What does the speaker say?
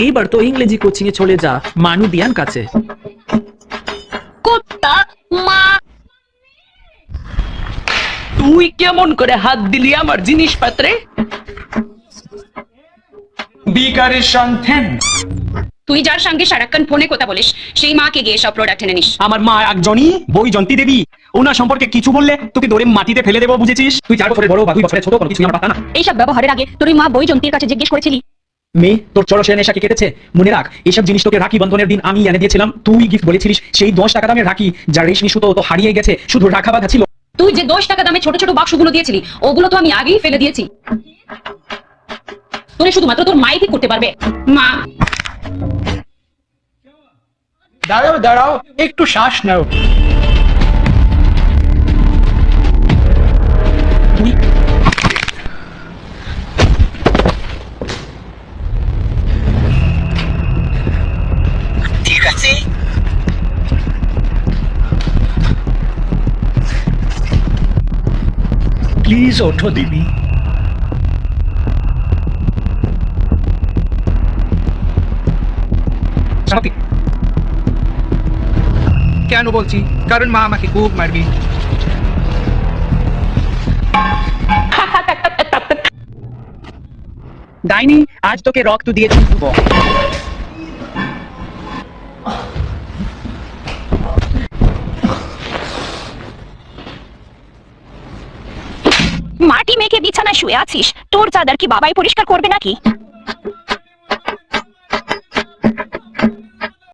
এইবার তো ইংরেজি কোচিং এ চলে যা মানু দিয়ান কাছে। কুত্তা মা, তুই কেমন করে হাত দিলি আমার জিনিসপত্রে? বিকারের সন্তান। তুই যার সঙ্গে সারাক্ষণ ফোনে কথা বলিস সেই মাকে গিয়ে সব প্রোডাক্ট এনে নিস। আমার মা একজনই বৈজন্তী দেবী, ওনার সম্পর্কে কিছু বললে তোকে ধরে মাটিতে ফেলে দেবো, বুঝেছিস? তুই 4 বছরের বড় বা 2 বছরের ছোট, কোনো কিছু আমার পাতা না। এইসব ব্যবহারের আগে তোর মা বৈজন্তীর কাছে জিজ্ঞেস করেছিলি? মেয়ে, তোর চরসের নেশা কি কেটেছে? মনে রাখ, এসব জিনিস তোকে রাখি বন্ধনের দিন আমি এনে দিয়েছিলাম। তুই গিফট বলেছিলিস সেই 10 টাকা দামের রাখি, যার রেশমি সুতো তো হারিয়ে গেছে, শুধু রাখা বাঁধা ছিল। তুই যে 10 টাকা দামে ছোট ছোট বাক্সগুলো দিয়েছিলি ওগুলো তো আমি আগেই ফেলে দিয়েছি। তোরে শুধুমাত্র তোর মাই ঠিক করতে পারবে। মা, দাঁড়াও দাঁড়াও, একটু শ্বাস নাও। ঠিক আছে, প্লিজ ওঠো দিদি। স্বাভাবিক। কেন বলছি? কারণ মা আমাকে খুব মারবে। ডাইনি, আজ তোকে রক্ত দিয়ে চুষবো। মাটি মেখে বিছানায় শুয়ে আছিস, তোর চাদর কি বাবাই পরিষ্কার করবে নাকি?